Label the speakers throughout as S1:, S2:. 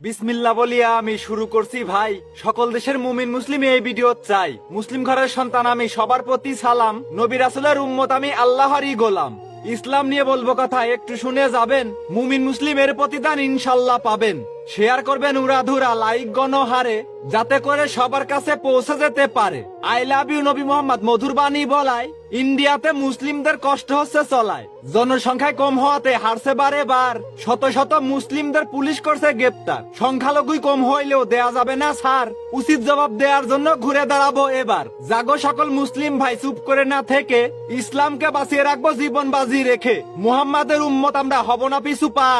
S1: বিসমিল্লাহ বলিয়া আমি শুরু করছি ভাই। সকল দেশের মুমিন মুসলিম এই ভিডিও চাই। মুসলিম ঘরের সন্তান আমি, সবার প্রতি সালাম। নবী রাসূলের উম্মত আমি, আল্লাহরই গোলাম। ইসলাম নিয়ে বলবো কথা, একটু শুনে যাবেন। মুমিন মুসলিম এর প্রতিদান ইনশাল্লাহ পাবেন। শেয়ার করবেন উড়াধুরা, লাইক গণহারে, যাতে করে সবার কাছে পৌঁছে যেতে পারে। আই লাভ ইউ নবী মোহাম্মদ মধুর বাণী বলায়। ইন্ডিয়াতে মুসলিমদের কষ্ট হচ্ছে চলায়, জনসংখ্যায় কম হওয়াতে হারছে বারে বার। শত শত মুসলিমদের পুলিশ করছে গ্রেপ্তার। সংখ্যালঘুই কম হইলেও দেয়া যাবে না ছাড়। উচিত জবাব দেওয়ার জন্য ঘুরে দাঁড়াবো এবার। জাগো সকল মুসলিম ভাই, চুপ করে না থেকে ইসলামকে বাঁচিয়ে রাখবো জীবন বাজি রেখে। মুহাম্মাদের উম্মত আমরা হব না পিছু পা।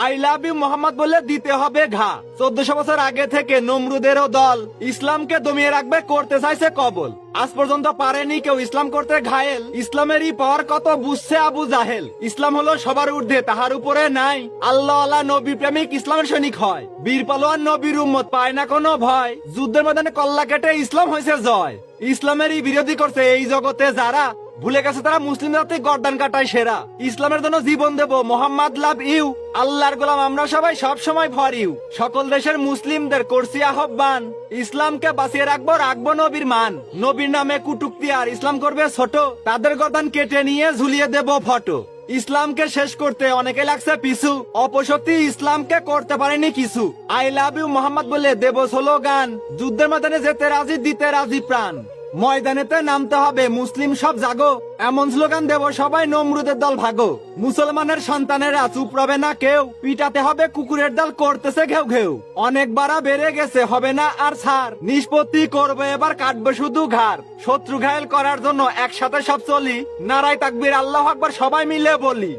S1: আই লাভ ইউ মোহাম্মদ বলে দিতে হবে ঘা। 1400 বছর আগে থেকে নমরুদেরও দল ইসলামকে দমিয়ে রাখবে, করতে চাইছে কবল। আজ পর্যন্ত পারেনি কেউ ইসলাম করতে ঘায়েল। ইসলামেরই পাওয়ার কত বুঝছে আবু জাহেল। ইসলাম হলো সবার ঊর্ধ্বে, তাহার উপরে নাই। আল্লাহ আল্লাহ নবী প্রেমিক ইসলামের সৈনিক হয়। বীর পালোয়ান নবীর উম্মত পায় না কোনো ভয়। যুদ্ধের ময়দানে কল্লা কেটে ইসলাম হয়েছে জয়। ইসলামেরই বিরোধী করছে এই জগতে যারা, ভুলে গেছে তারা মুসলিম জাতি গর্দান কাটায় সেরা। ইসলামের জন্য জীবন দেব, মোহাম্মদ লাভ ইউ। আল্লাহর গোলাম আমরা সবাই, সব সময় ফর ইউ। সকল দেশের মুসলিমদের করছি আহ্বান, ইসলামকে বাঁচিয়ে রাখবো, রাখবো নবীর মান। নবীর নামে কুটুক্তি আর ইসলাম করবে ছোট, তাদের গর্দান কেটে নিয়ে ঝুলিয়ে দেব ফটো। ইসলামকে শেষ করতে অনেকে লাগছে পিছু, অপশক্তি ইসলামকে করতে পারেনি কিছু। আই লাভ ইউ মোহাম্মদ বলে দেব স্লোগান, যুদ্ধের ময়দানে যেতে রাজি, দিতে রাজি প্রাণ। ময়দানেতে নামতে হবে মুসলিম সব জাগো, এমন স্লোগান দেব সবাই, নমরুদের দল ভাগো। মুসলমানের সন্তানেরা চুপ রবে না কেউ, পিটাতে হবে কুকুরের দল করতেছে ঘেউ ঘেউ। অনেক বাড়া বেড়ে গেছে, হবে না আর ছাড়। নিষ্পত্তি করবে এবার, কাটবে শুধু ঘাড়। শত্রু ঘায়েল করার জন্য একসাথে সব চলি, নারায় তাকবীর আল্লাহু আকবার সবাই মিলে বলি।